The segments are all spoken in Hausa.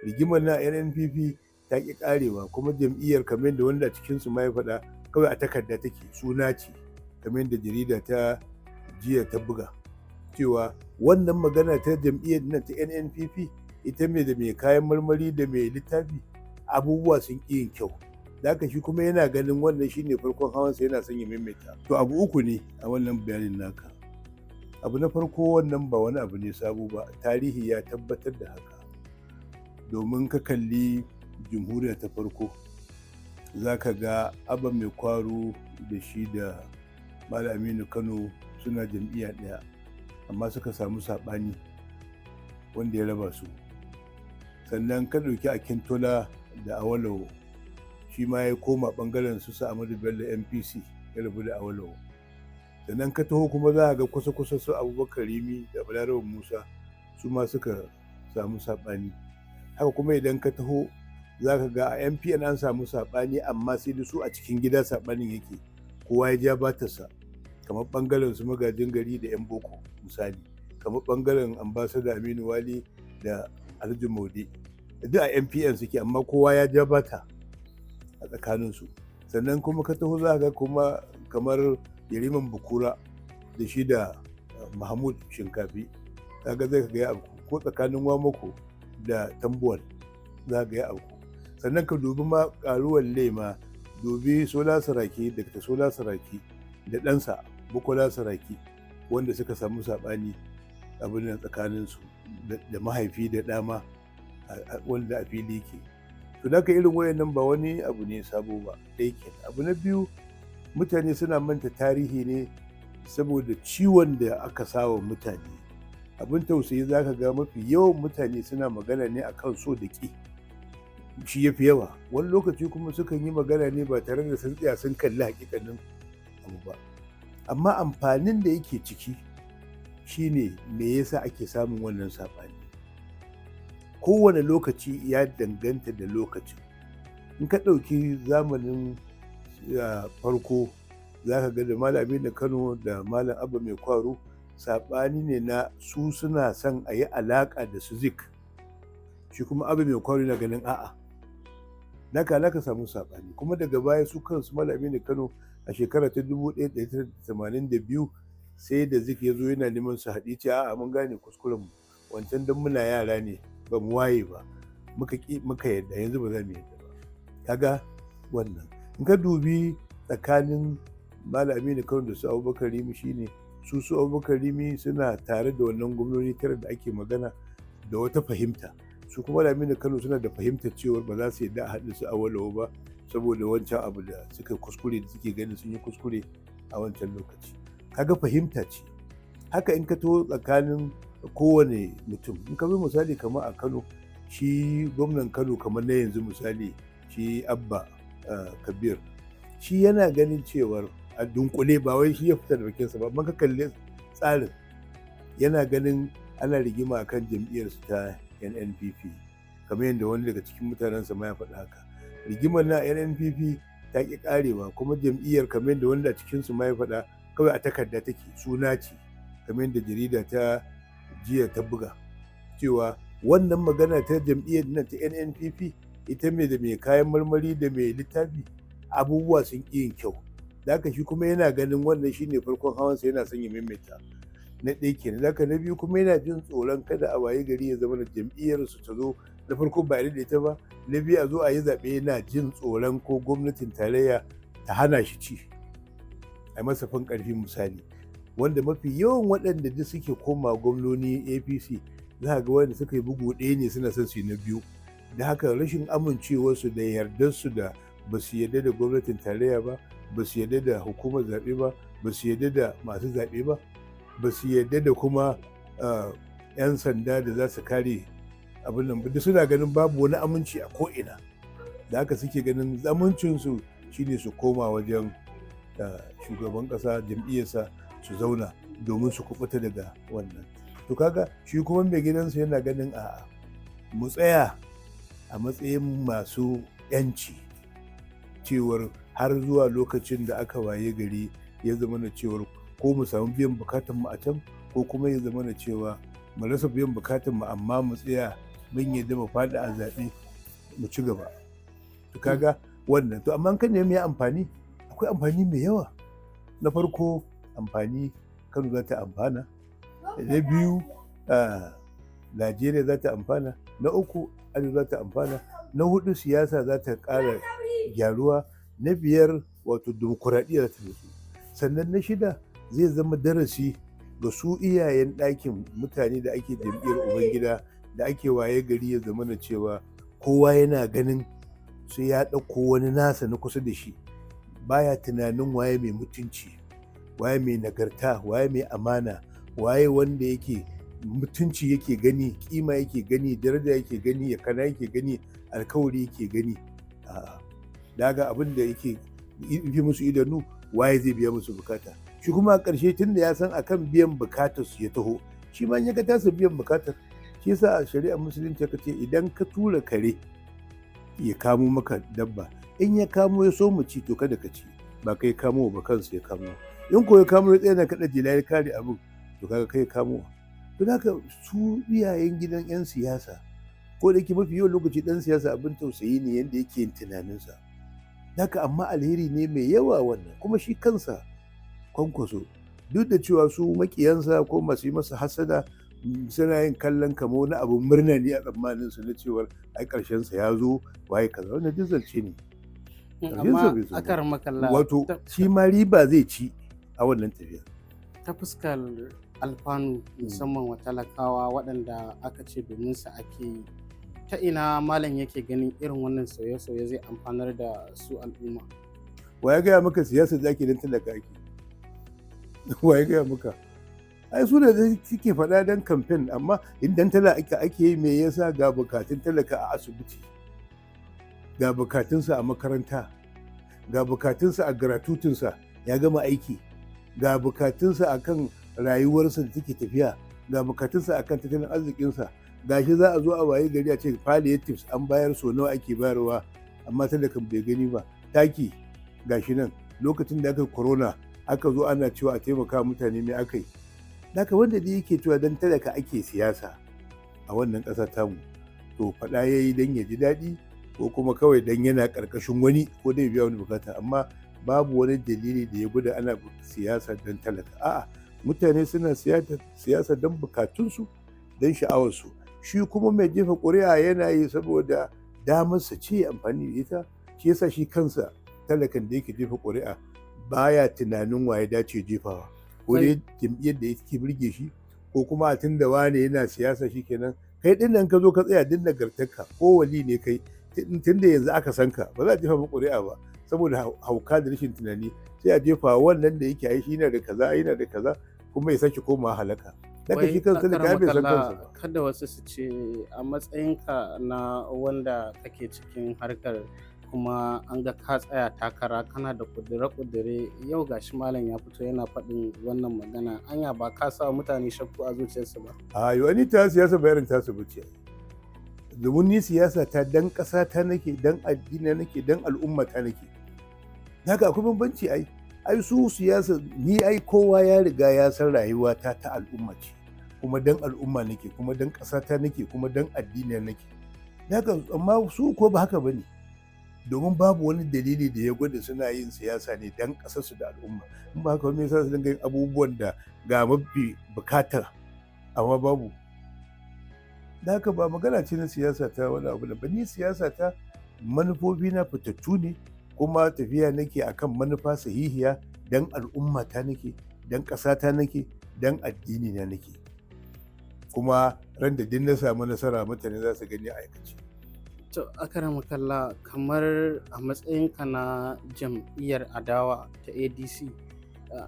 rigimar na NNPP ta ƙi ƙarewa, kuma jam'iyyar kamar da wanda a cikinsu ma ya faɗa kawai a takarda take, suna ce, kamar da jarida ta jiya ta buga cewa wannan magana ta jam'iyyar nan ta NNPP ita mai da mai kayan marmari da mai littafi abubuwa sun ƙi yin kyau. Da haka shi kuma yana ganin wannan shine farkon hawansa, yana son ya maimaita. To abu uku ne a wannan bayanin naka. Abu na farko, wannan ba wani abu ne sabo ba, tarihi ya tabbatar da haka. Domin ka kalli jamhuriya ta farko za ka ga Abba Mai Kwaro da shi da Malam Aminu Kano suna jam'iyya ɗaya, amma suka samu saɓani wanda ya raba su. Sannan ka ɗauki Akintola da Awolowo, shi ma ya koma ɓangaren su Ahmadu Bello MPC, ya rabu da Awolowo. Sannan ka taho kuma za a ga kusa-kusa su Abubakar Rimi da Balarabe Musa, su ma suka samu saɓani. Haka kuma idan ka taho za ka ga a MPN an samu saɓani, amma sai da su a cikin gida saɓanin yake, kowa ya ja batarsa, kamar ɓangaren su Magajin Gari da 'yan boko misali, kamar ɓangaren Ambassador Aminu Wali da Alhaji Maude, duk a MPN suke, amma kowa ya ja bata a tsakaninsu. Sannan kuma ka taho za ga kuma kamar Yariman Bukura da shi da Mahmud Shinkafi, kaga zai ga ya abu, ko tsakanin Wamako da Tambuwal za ga ya abu. Sannan ka dubi ma ƙaruwar lema, dubi Sola Saraki, Dr. Sola Saraki da ɗansa Bukola Saraki, wanda suka samu saɓani abin nan tsakaninsu da mahaifi da ɗama, wanda a fili ke. To da irin wayannan ba wani abu ne sabo ba, ɗaya kenan. Abu na biyu, mutane suna manta tarihi ne saboda ciwon da aka sawa mutane. Abin tausayi za ka ga mafi yawan mutane suna magana ne akan so da ƙi, shi ya fi yawa. Wani lokaci kuma sukan yi magana ne ba tare da sun tsaya sun kalli hakikanin abu ba. Amma amfanin da yake ciki shine me yasa ake samun wannan saɓani. Kowane lokaci ya danganta da lokacin. In ka ɗauki zamanin farko za ka ga da Malam Aminu Kano da Malam Abba Mai Kwaro, saɓani ne na su suna son a yi alaƙa da su Zik, shi kuma Abba Mai Kwaro yana ganin a'a. Naka samu saɓani, kuma daga baya su kansu Malam Aminu Kano a shekara ta 1982 sai da Zik ya zo yana neman su haɗi, ce a'a mun gane kuskuren mu, wancan don muna yara ne ba mu waye ba, muka yadda, yanzu ba za mu yadda ba. Kaga wannan. In ka dubi tsakanin Malam Aminu Kano da su Abubakar Rimi, shine su Abubakar Rimi suna tare da wannan gwamnoni tara da ake magana da wata fahimta, su kuma Malam Aminu Kano suna da fahimtar cewar ba za su yadda a haɗa su Awolowo ba saboda wancan abu da suka kuskure, da suke ganin sun yi kuskure a wancan lokaci. Kaga fahimta ce. Haka in ka taho tsakanin kowane mutum, in ka zo misali kamar a Kano, shi gwamnan Kano kamar na yanzu misali, shi Abba Kabir, shi yana ganin cewar a dunkule, ba wai shi ya fita da bakinsa ba, amma ka kalli tsarin, yana ganin ana rigima akan jam'iyyarsu ta NNPP, kamar yadda wani daga cikin mutanensa ma ya faɗa haka. Rigimar na NNPP ta ƙi ƙarewa, kuma jam'iyyar kamar yadda wanda a cikinsu ma ya faɗa kawai a takarda take, suna ce, kamar yadda jarida ta jiya ta buga cewa wannan magana ta jam'iyyar nan ta NNPP ita mai da mai kayan marmari da mai littafi abubuwa sun ƙi yin kyau. Da haka shi kuma yana ganin wannan shine farkon hawansa, yana son ya maimaita. Na ɗaya kenan. Da haka na biyu kuma yana jin tsoron kada a waye gari ya zama da jam'iyyar su ta zo, na farko ba da ita ba, na biyu a zo a yi zaɓe, yana jin tsoron ko gwamnatin tarayya ta hana shi ci, a masa fin ƙarfi misali. Wanda mafi yawan waɗanda duk suke koma gwamnoni APC za ga wanda suka yi bugu ɗaya ne suna son su yi na biyu. Da haka rashin amincewarsu da yardarsu da ba su yarda da gwamnatin tarayya ba, ba su yarda da hukumar zaɓe ba, ba su yarda da masu zaɓe ba, ba su yarda da kuma 'yan sanda da za su kare abin nan ba, suna ganin babu wani aminci a ko'ina. Da haka suke ganin amincinsu shine su koma wajen shugaban ƙasa, jam'iyyarsa, su zauna domin su kubuta daga wannan. To kaga shi kuma mai gidansa yana ganin a'a, mu tsaya a matsayin masu 'yanci, cewar har zuwa lokacin da aka waye gari ya zama na cewar ko mu samu biyan bukatunmu a can, ko kuma ya zama na cewa mu rasa biyan bukatunmu amma mu tsaya mun yadda mu faɗi a zaɓe mu ci gaba. To kaga wannan, to amma kan ne mai amfani, akwai amfani mai yawa. Na farko amfani Kano za ta amfana, na biyu Najeriya za ta amfana, na uku Arewa za ta amfana, na hudu siyasa za ta ƙara gyaruwa, na biyar wato dimokuraɗiyya za ta nutsu, sannan na shida zai zama darasi ga su iyayen ɗakin mutane da ake jam'iyyar ubangida da ake waye gari ya zama na cewa kowa yana ganin sai ya ɗauko wani nasa na kusa da shi, baya tunanin waye mai mutunci, waye mai nagarta, waye mai amana, waye wanda yake mutunci yake gani, kima yake gani, daraja yake gani, yakana yake gani, alkawari yake gani. Daga abin da yake fi musu idanu, waye zai biya musu bukata. Shi kuma a ƙarshe tun da ya san akan biyan bukatar su ya taho, shi ma ya ga tasa biyan bukatar. Shi yasa a shari'ar musulunci ka ce idan ka tura kare ya kamo maka dabba, in ya kamo ya so mu ci to kada ka ci, ba kai kamo ba kansa ya kamo. In ko ya kamo ya tsaya na kaɗa jela ya kare abin, to kaga kai kamo. Don haka su iyayen gidan 'yan siyasa, ko da yake mafi yawan lokaci ɗan siyasa abin tausayi ne yadda yake yin tunaninsa. Haka amma alheri ne mai yawa wannan, kuma shi kansa Kwankwaso duk da cewa su makiyansa ko masu yi masa hasada suna yin kallon kamar wani abin murna ne a tsammanin su na cewar ai karshen sa ya zo waye kaza, wannan duk zance ne. Amma akar makalla wato shi ma riba zai ci a wannan tafiya ta fuskar alfanu musamman wa talakawa waɗanda aka ce domin sa ake yi. Ta ina malam yake ganin irin wannan sauye-sauye zai amfanar da su al'umma? Wa ya gaya maka siyasa da ake don talaka ake? Wa ya gaya maka? Ai su da suke faɗa don kamfen, amma idan talaka ake yi me yasa ga bukatun talaka a asibiti, ga bukatunsa a makaranta, ga bukatunsa a gratutunsa ya gama aiki, ga bukatunsa a kan rayuwarsa da take tafiya, ga bukatunsa a kan tattalin arzikinsa. Gashi za a zo a waye gari a ce palliatives an bayar so nawa ake bayarwa, amma talakan bai gani ba. Taki gashi nan lokacin da aka corona aka zo ana cewa a taimaka mutane, me aka yi? Haka wanda da yake cewa dan talaka ake siyasa a wannan ƙasa tamu, to faɗa ya yi don ya ji daɗi ko kuma kawai dan yana ƙarƙashin wani ko dai biya wani bukata, amma babu wani dalili da ya gwada ana siyasa don talaka. A'a, mutane suna siyasa don bukatunsu, don sha'awarsu. Shi kuma mai jefa ƙuri'a yana yi saboda damarsa ce amfani da ita. Shi yasa shi kansa talakan da yake jefa ƙuri'a baya tunanin waye dace jefawa, ko dai jam'iyyar da yake burge shi, ko kuma a tunda wane yana siyasa shikenan kai din nan ka zo ka tsaya din nagartarka ko wali ne kai, tunda yanzu aka san ka ba za a jefa maka ƙuri'a ba saboda hauka da rashin tunani, sai a jefa wannan da yake ai shi yana da kaza yana da kaza kuma ya sake komawa halaka. Daga shi kansa da bai san kansa ba. Kada wasu su ce a matsayinka na wanda kake cikin harkar kuma an ga ka tsaya takara kana da kudure-kudure, yau gashi malam ya fito yana faɗin wannan magana, anya ba ka sa mutane shakku a zuciyarsu ba? A yi wani ta siyasa bayarin tasu bace, domin ni siyasa ta dan ƙasa ta nake, dan addini nake, dan al'umma ta nake. Haka akwai bambanci ai su siyasa ni ai kowa ya riga ya san rayuwa ta al'umma ce, kuma dan al'umma nake, kuma dan ƙasa ta nake, kuma dan addini nake. Haka amma su ko ba haka bane, domin babu wani dalili da ya gwada suna yin siyasa ne dan ƙasarsu da al'umma. In ba haka wani yasa su dinga yin abubuwan da ga mafi bukata amma babu. Da haka ba magana ce na siyasa ta wani abu da ba, ni siyasa ta manufofi na fitattu ne, kuma tafiya nake akan manufa sahihiya, dan al'umma ta nake, dan ƙasa ta nake, dan addini na nake. Kuma ran da din na samu nasara mutane za su gani a aikace. To akaramakalla, kamar a matsayinka na jam'iyyar adawa ta ADC,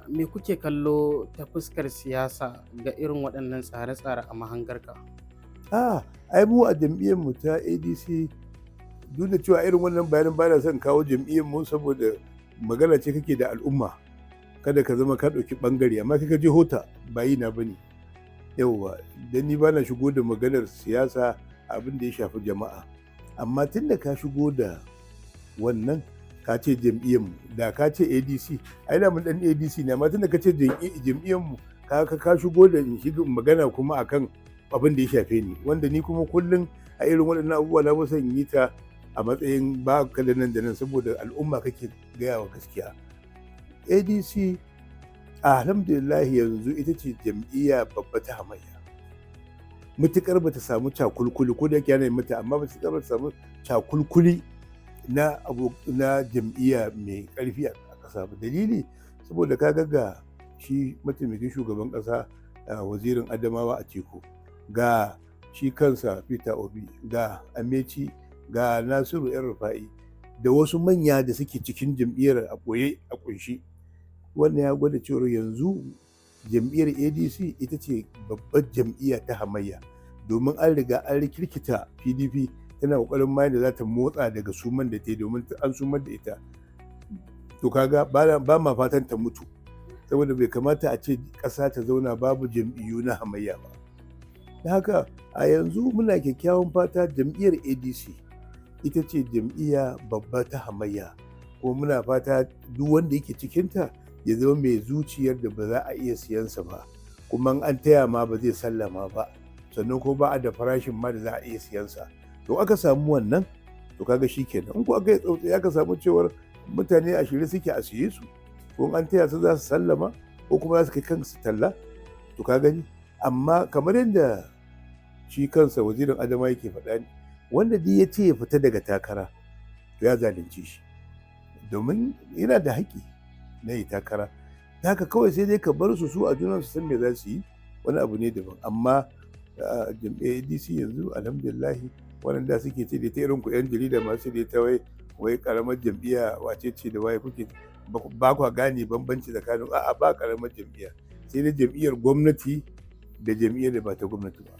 me kuke kallo ta fuskar siyasa ga irin waɗannan tsare-tsare a mahangarka? Ai mu a jam'iyyar mu ta ADC, duk da cewa irin wannan bayanin ba na son kawo jam'iyyar mu saboda magana ce kake da al'umma, kada ka zama ka ɗauki ɓangare, amma kaka je hota ba yi na bane. Yauwa, dan ni ba na shigo da maganar siyasa abin da ya shafi jama'a. Amma tun da ka shigo da wannan ka ce jam'iyyarmu, da ka ce ADC, ai da mun dan ADC ne, amma tun da ka ce jam'iyyarmu ka shigo da magana kuma akan abin da ya shafe ni, wanda ni kuma kullum a irin waɗannan abubuwa na fi son yi ta a matsayin ba ka da nan da nan saboda al'umma kake gaya wa gaskiya. ADC alhamdulillah yanzu ita ce jam'iyya babba ta hamayya. Mutuƙar ba ta samu cakulkuli, ko da yake ana yi mata, amma ba ta samu cakulkuli na jam'iyya mai ƙarfi a ƙasa ba. Dalili saboda ka ga shi mataimakin shugaban ƙasa wazirin Adamawa Atiku, ga shi kansa Peter Obi, ga Amechi, ga Nasiru ‘yan Rufa'i da wasu manya da suke cikin jam'iyyar a ɓoye a ƙunshi. Wannan ya gwada cewar yanzu jam'iyyar ADC ita ce babbar jam'iyya ta hamayya, domin an riga an rikirkita PDP tana ƙoƙarin ma da za ta motsa daga suman da ta yi, domin an sumar da ita. To kaga ba ma fatan ta mutu, saboda bai kamata a ce ƙasa ta zauna babu jam'iyyu na hamayya ba. Da haka a yanzu muna kyakkyawan fata jam'iyyar ADC ita ce jam'iyya babba ta hamayya, kuma muna fata duk wanda yake cikinta ya zama mai zuciyar da ba za a iya siyansa ba, kuma an taya ma ba zai sallama ba, sannan ko ba a da farashin ma da za a iya siyansa. To aka samu wannan, to kaga shi kenan. In ko aka yi tsautsayi aka samu cewar mutane a shirye suke a siye su, ko an taya su za su sallama ko kuma za su kai kansu talla, to ka gani. Amma kamar yadda shi kansa wazirin Adama yake faɗa ne, wanda duk ya ce ya fita daga takara to ya zalunce shi, domin yana da haƙƙi na yi takara. Da haka kawai sai dai ka bar su a junan su san me za su yi, wani abu ne daban. Amma jam'iyyar ADC yanzu alhamdulillahi, waɗanda suke ce da ta irin ku 'yan jarida masu da ta wai karamar jam'iyya wace ce da waye kuke ba kwa gane bambanci tsakanin, a'a ba karamar jam'iyya, sai dai jam'iyyar gwamnati da jam'iyyar da ba ta gwamnati ba.